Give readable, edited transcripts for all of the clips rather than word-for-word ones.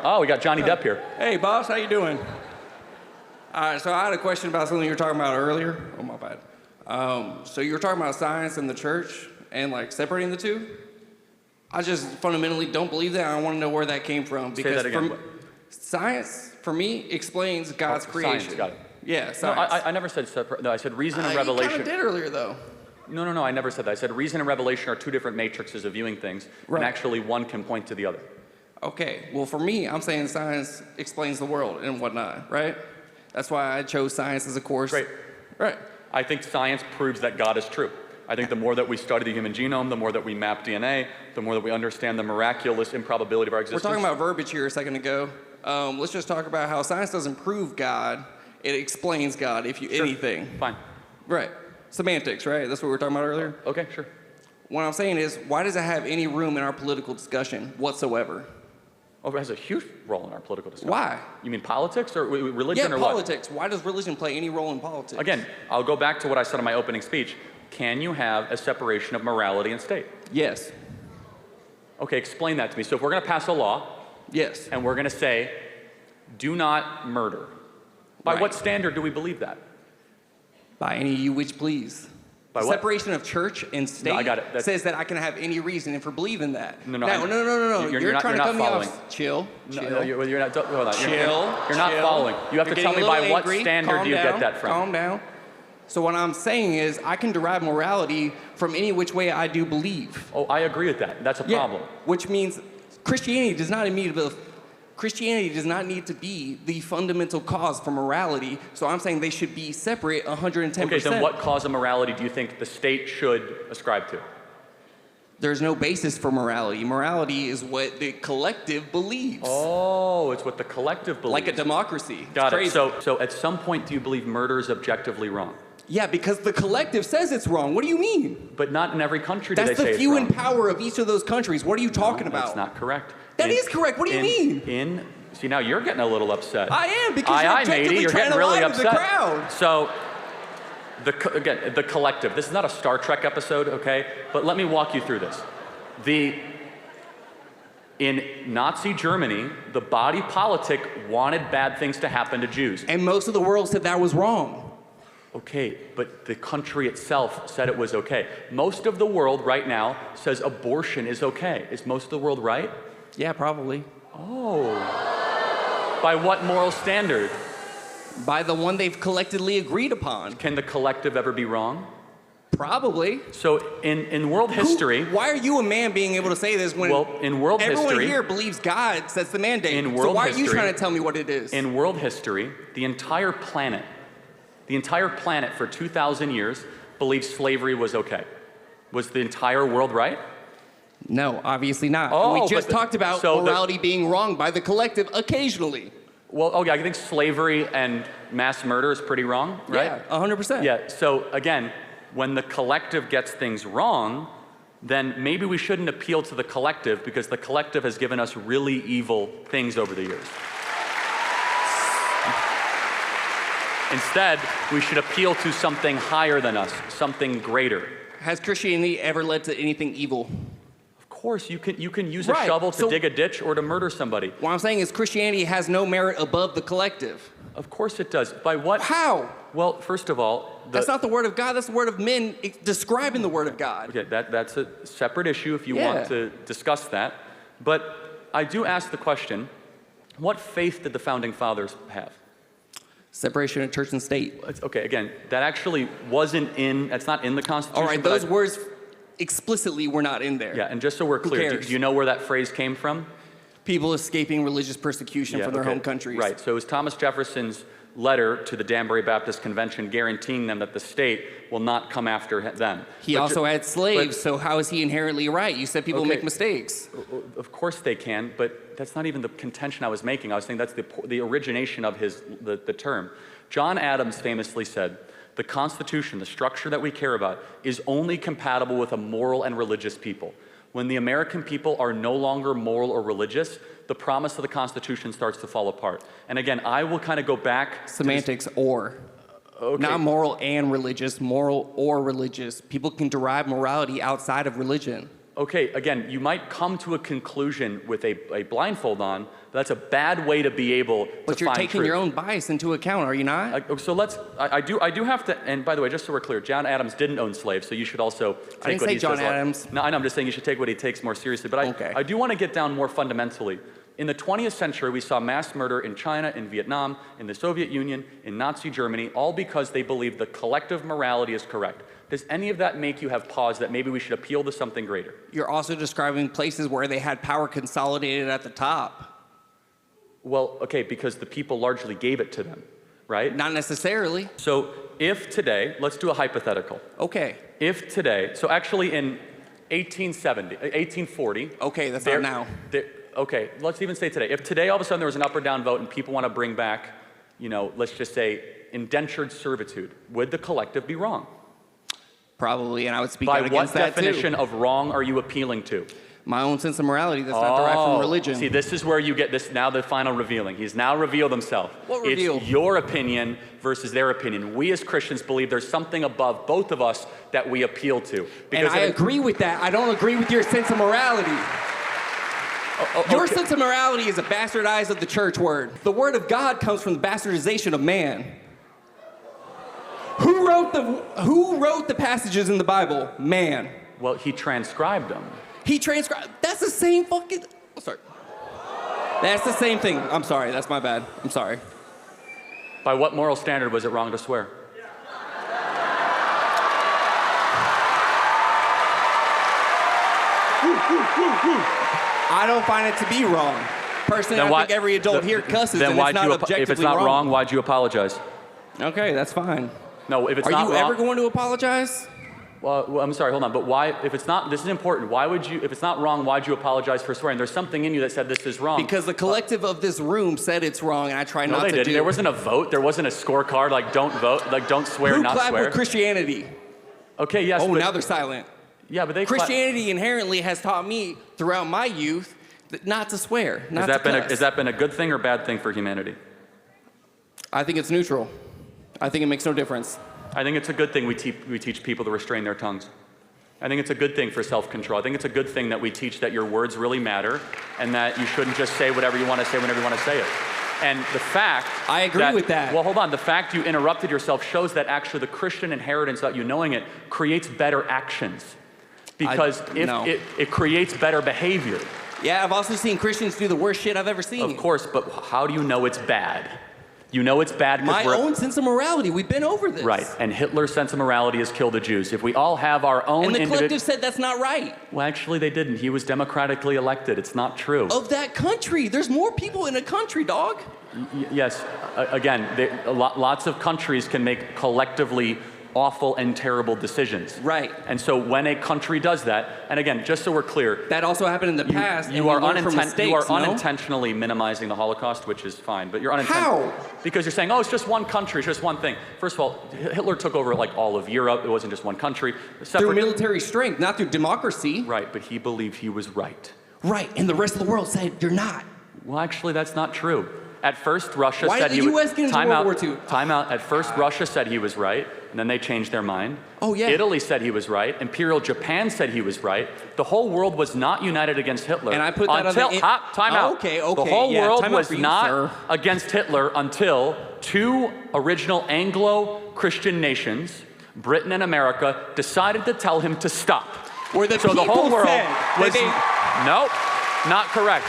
Oh, we got Johnny Depp here. Hey, boss, how you doing? All right, so I had a question about something you were talking about earlier. Oh, my bad. So you were talking about science and the church and, like, separating the two. I just fundamentally don't believe that. I want to know where that came from. Because Say that again. Science, for me, explains God's creation. Science, got it. Yeah, science. No, I never said separate. No, I said reason and revelation. You kind of did earlier, though. No, I never said that. I said reason and revelation are two different matrices of viewing things, right. And actually one can point to the other. Okay, well, for me, I'm saying science explains the world and whatnot, right? That's why I chose science as a course. Great. Right. I think science proves that God is true. I think the more that we study the human genome, the more that we map DNA, the more that we understand the miraculous improbability of our existence. We're talking about verbiage here a second ago. Let's just talk about how science doesn't prove God, it explains God, if you anything. Fine. Right. Semantics, right? That's what we were talking about earlier? Okay, sure. What I'm saying is, why does it have any room in our political discussion whatsoever? Oh, it has a huge role in our political discussion. Why? You mean politics or religion or what? Yeah, politics. What? Why does religion play any role in politics? Again, I'll go back to what I said in my opening speech. Can you have a separation of morality and state? Yes. Okay, explain that to me. So if we're going to pass a law, yes, and we're going to say, do not murder, by right. what standard do we believe that? By any you which please. By the what? Separation of church and state no, I got it. says that I can have any reason for believing that. No. No. You're trying to cut me following. off. Chill. No, you're not. Hold on. Chill. You're not following. You have to tell me by what standard do you get that from. Calm down. So what I'm saying is I can derive morality from any which way I do believe. Oh, I agree with that. That's a problem. Which means Christianity does not need to be the fundamental cause for morality, so I'm saying they should be separate 110%. Okay, then what cause of morality do you think the state should ascribe to? There's no basis for morality. Morality is what the collective believes. Oh, it's what the collective believes. Like a democracy. Got it. So at some point, do you believe murder is objectively wrong? Yeah, because the collective says it's wrong. What do you mean? But not in every country do they say it's wrong. That's the few in power of each of those countries. What are you talking about? That's not correct. That is correct. What do you mean? See, now you're getting a little upset. I am, because you're objectively trying to lie to the crowd. So, again, the collective. This is not a Star Trek episode, okay? But let me walk you through this. In Nazi Germany, the body politic wanted bad things to happen to Jews. And most of the world said that was wrong. Okay, but the country itself said it was okay. Most of the world right now says abortion is okay. Is most of the world right? Yeah, probably. Oh. By what moral standard? By the one they've collectively agreed upon. Can the collective ever be wrong? Probably. So in world history... Why are you a man being able to say this when in world everyone history, here believes God sets the mandate? In world so why history, are you trying to tell me what it is? In world history, the entire planet for 2,000 years believed slavery was okay. Was the entire world right? No, obviously not. Oh, we just talked about morality being wrong by the collective occasionally. Well, okay, I think slavery and mass murder is pretty wrong, right? Yeah, 100%. Yeah, so again, when the collective gets things wrong, then maybe we shouldn't appeal to the collective because the collective has given us really evil things over the years. Instead, we should appeal to something higher than us, something greater. Has Christianity ever led to anything evil? Of course, you can use a shovel to dig a ditch or to murder somebody. What I'm saying is Christianity has no merit above the collective. Of course it does. By what? How? Well, first of all... That's not the word of God, that's the word of men describing the word of God. Okay, that's a separate issue if you want to discuss that. But I do ask the question, what faith did the Founding Fathers have? Separation of church and state. Okay, again, that actually that's not in the Constitution. All right, those words explicitly were not in there. Yeah, and just so we're clear, do you know where that phrase came from? People escaping religious persecution from their home countries. Right, so it was Thomas Jefferson's letter to the Danbury Baptist Convention guaranteeing them that the state will not come after them. He also had slaves, so how is he inherently right? You said people make mistakes. Of course they can, but that's not even the contention I was making. I was saying that's the origination of the term. John Adams famously said, the Constitution, the structure that we care about, is only compatible with a moral and religious people. When the American people are no longer moral or religious, the promise of the Constitution starts to fall apart. And again, I will kind of go back... Semantics or. Okay. Not moral and religious, moral or religious. People can derive morality outside of religion. Okay, again, you might come to a conclusion with a blindfold on, but that's a bad way to be able to find truth. But you're taking your own bias into account, are you not? So I do have to, and by the way, just so we're clear, John Adams didn't own slaves, so you should also take I didn't what say he John says. Adams. No, I know, I'm just saying you should take what he takes more seriously. But Okay. I do want to get down more fundamentally. In the 20th century, we saw mass murder in China, in Vietnam, in the Soviet Union, in Nazi Germany, all because they believed the collective morality is correct. Does any of that make you have pause that maybe we should appeal to something greater? You're also describing places where they had power consolidated at the top. Well, okay, because the people largely gave it to them, right? Not necessarily. So if today, let's do a hypothetical. Okay. If today, so actually in 1840. Okay, that's not now. Okay, let's even say today. If today all of a sudden there was an up or down vote and people want to bring back, let's just say indentured servitude, would the collective be wrong? Probably, and I would speak out against that too. By what definition of wrong are you appealing to? My own sense of morality that's not derived from religion. See, this is where you get this, now the final revealing. He's now revealed himself. What reveal? It's your opinion versus their opinion. We as Christians believe there's something above both of us that we appeal to. And I agree with that. I don't agree with your sense of morality. Your sense of morality is a bastardized of the church word. The word of God comes from the bastardization of man. Who wrote the passages in the Bible? Man. Well, he transcribed them. He transcribed. That's the same fucking. Oh, sorry. That's the same thing. I'm sorry. That's my bad. I'm sorry. By what moral standard was it wrong to swear? I don't find it to be wrong. Personally, I think every adult here cusses, and it's not objectively wrong. If it's not wrong, why'd you apologize? Okay, that's fine. No, if it's not wrong. Are you ever going to apologize? Well, I'm sorry, hold on. But why, if it's not, this is important. Why would you, if it's not wrong, why'd you apologize for swearing? There's something in you that said this is wrong. Because the collective of this room said it's wrong, and I try not to do. No, they didn't. There wasn't a vote. There wasn't a scorecard like don't vote, like don't swear, not swear. Who clapped with Christianity? Okay, yes. Oh, now they're silent. Yeah, but they Christianity inherently has taught me throughout my youth not to swear, not to cuss. Has that been a good thing or bad thing for humanity? I think it's neutral. I think it makes no difference. I think it's a good thing we teach people to restrain their tongues. I think it's a good thing for self-control. I think it's a good thing that we teach that your words really matter and that you shouldn't just say whatever you want to say whenever you want to say it. And the fact I agree with that. Well, hold on. The fact you interrupted yourself shows that actually the Christian inheritance, without you knowing it, creates better actions. Because it creates better behavior. Yeah, I've also seen Christians do the worst shit I've ever seen. Of course, but how do you know it's bad? You know it's bad because my own sense of morality. We've been over this. Right, and Hitler's sense of morality is kill the Jews. If we all have our own and the collective said that's not right. Well, actually they didn't. He was democratically elected. It's not true. Of that country. There's more people in a country, dog. Yes, again, lots of countries can make collectively awful and terrible decisions. Right. And so when a country does that, and again, just so we're clear, that also happened in the past. You are unintentionally minimizing the Holocaust, which is fine, but you're unintentionally. How? Because you're saying, oh, it's just one country, it's just one thing. First of all, Hitler took over like all of Europe. It wasn't just one country. Through military strength, not through democracy. Right, but he believed he was right. Right, and the rest of the world said you're not. Well, actually, that's not true. At first, Russia Why said did the U.S. get into World War II? Time out. At first, Russia said he was right, and then they changed their mind. Oh, yeah. Italy said he was right. Imperial Japan said he was right. The whole world was not united against Hitler. And I put that on the... Time out. Okay. The whole world was not against Hitler until two original Anglo-Christian nations, Britain and America, decided to tell him to stop. Where the so the whole world was... Nope, not correct.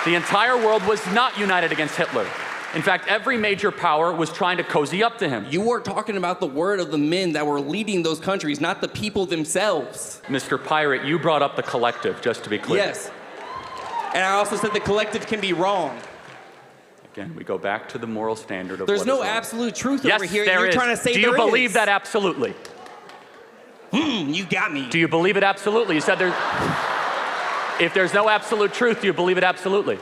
The entire world was not united against Hitler. In fact, every major power was trying to cozy up to him. You were talking about the word of the men that were leading those countries, not the people themselves. Mr. Pirate, you brought up the collective, just to be clear. Yes. And I also said the collective can be wrong. Again, we go back to the moral standard of There's no absolute truth over here. Yes, there is. You're trying to say Do you believe that absolutely? You got me. Do you believe it absolutely? You said there's... If there's no absolute truth, do you believe it absolutely?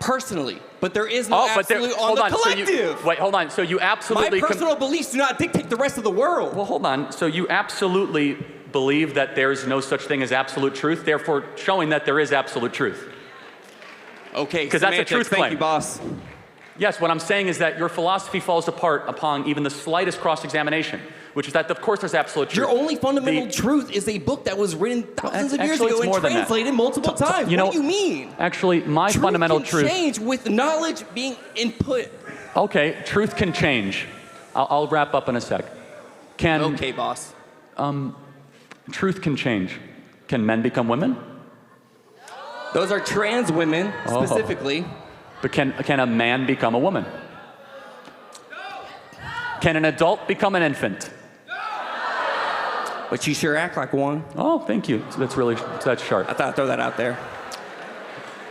Personally, but there is no absolute on the collective. Wait, hold on. So you absolutely... My personal beliefs do not dictate the rest of the world. Well, hold on. So you absolutely believe that there's no such thing as absolute truth, therefore showing that there is absolute truth. Okay, because that's a truth claim. Thank you, boss. Yes, what I'm saying is that your philosophy falls apart upon even the slightest cross-examination, which is that, of course, there's absolute truth. Your only fundamental truth is a book that was written thousands of years ago and translated multiple times. What do you mean? Actually, my fundamental truth can change with knowledge being input. Okay, truth can change. I'll wrap up in a sec. Okay, boss. Truth can change. Can men become women? Those are trans women, specifically. But can a man become a woman? Can an adult become an infant? But you sure act like one. Oh, thank you. That's sharp. I thought I'd throw that out there.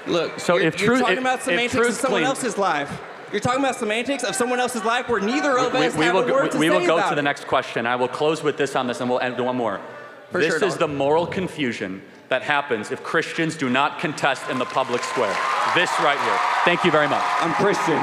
Look, so you're talking about semantics of someone else's life. You're talking about semantics of someone else's life where neither of us have a word to say We will go about to the it. next question. I will close with this on this, and we'll end with one more. This is the moral confusion that happens if Christians do not contest in the public square. This right here. Thank you very much. I'm Christian.